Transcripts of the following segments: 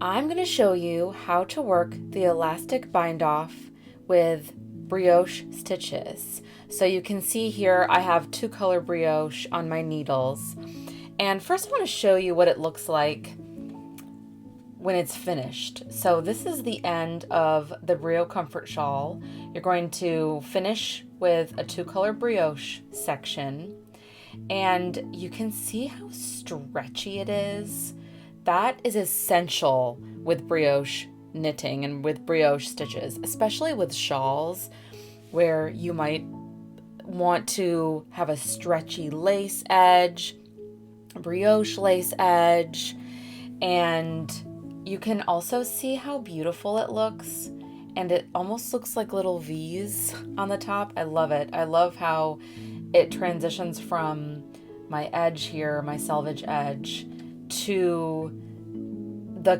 I'm going to show you how to work the elastic bind off with brioche stitches. So you can see here I have two-color brioche on my needles. And first I want to show you what it looks like when it's finished. So this is the end of the BrioComfort Shawl. You're going to finish with a two-color brioche section. And you can see how stretchy it is. That is essential with brioche knitting and with brioche stitches, especially with shawls where you might want to have a stretchy lace edge, brioche lace edge, and you can also see how beautiful it looks, and it almost looks like little V's on the top. I love it. I love how it transitions from my edge here, my selvage edge, to the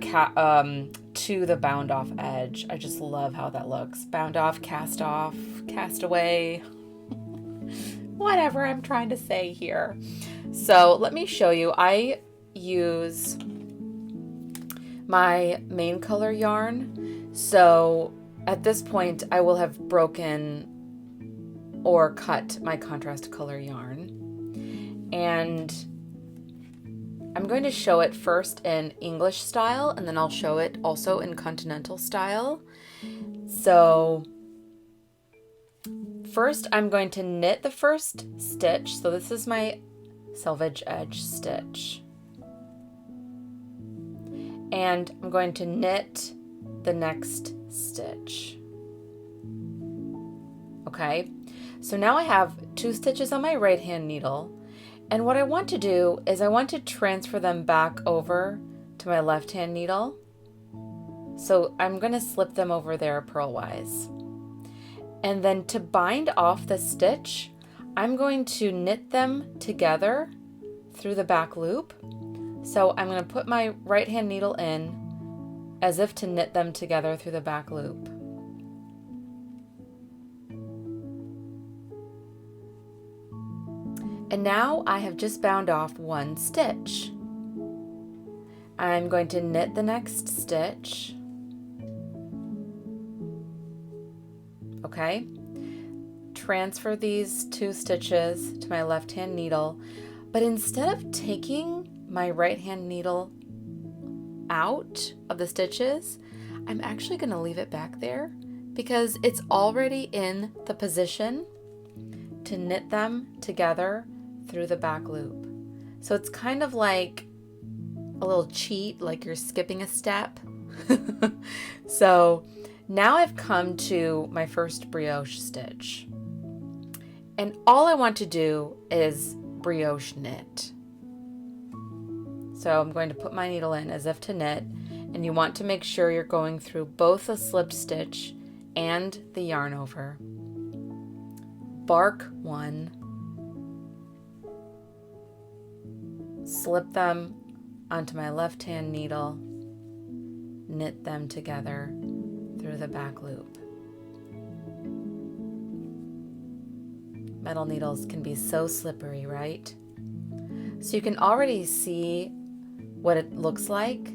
bound off edge. I just love how that looks. Bound off, cast away, whatever I'm trying to say here. So let me show you. I use my main color yarn. So at this point I will have broken or cut my contrast color yarn, and I'm going to show it first in English style, and then I'll show it also in continental style. So first I'm going to knit the first stitch. So this is my selvage edge stitch, and I'm going to knit the next stitch. Okay, so now I have 2 stitches on my right hand needle, and what I want to do is I want to transfer them back over to my left hand needle. So I'm going to slip them over there purlwise. And then to bind off the stitch, I'm going to knit them together through the back loop. So I'm going to put my right hand needle in as if to knit them together through the back loop. And now I have just bound off 1 stitch. I'm going to knit the next stitch. Okay, transfer these 2 stitches to my left hand needle, but instead of taking my right hand needle out of the stitches, I'm actually going to leave it back there because it's already in the position to knit them together through the back loop. So it's kind of like a little cheat, like you're skipping a step. So now I've come to my first brioche stitch, and all I want to do is brioche knit. So I'm going to put my needle in as if to knit, and you want to make sure you're going through both a slipped stitch and the yarn over. Bark 1, slip them onto my left hand needle, knit them together through the back loop. Metal needles can be so slippery, right? So you can already see what it looks like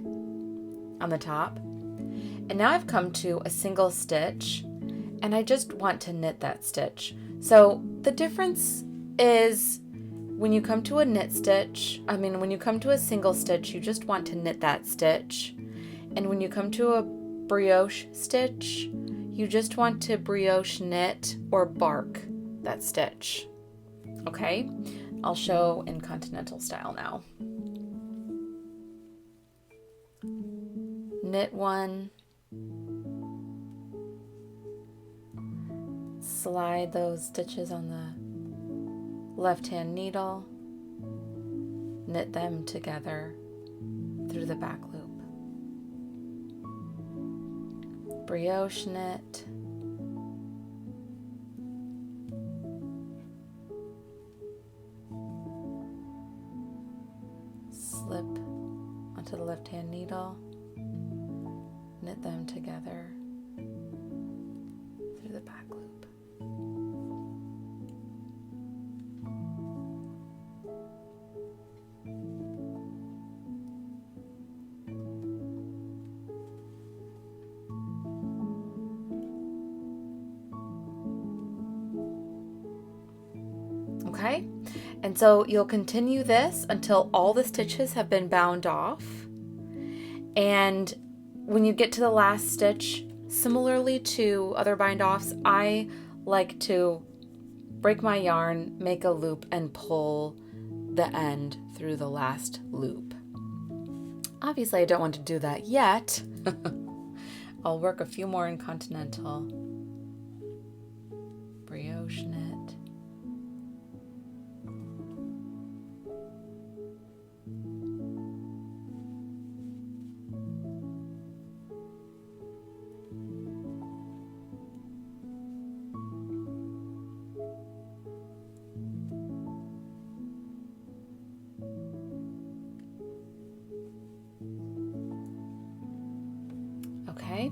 on the top. And now I've come to a single stitch, and I just want to knit that stitch. So the difference is when you come to a when you come to a single stitch, you just want to knit that stitch. And when you come to a brioche stitch, you just want to brioche knit or bark that stitch. Okay, I'll show in continental style now. Knit 1, slide those stitches on the left hand needle, knit them together through the back loop. Brioche knit, slip onto the left hand needle, knit them together through the back loop. Okay, and so you'll continue this until all the stitches have been bound off. And when you get to the last stitch, similarly to other bind offs, I like to break my yarn, make a loop, and pull the end through the last loop. Obviously, I don't want to do that yet. I'll work a few more in Continental. Brioche knit. Okay,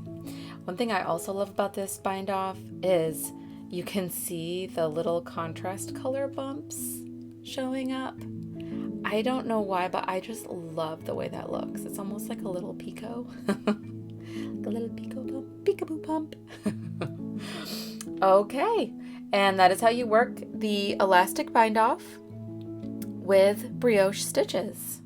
one thing I also love about this bind off is you can see the little contrast color bumps showing up. I don't know why, but I just love the way that looks. It's almost like a little picot. Like a little picot bump, peekaboo bump. Okay, and that is how you work the elastic bind off with brioche stitches.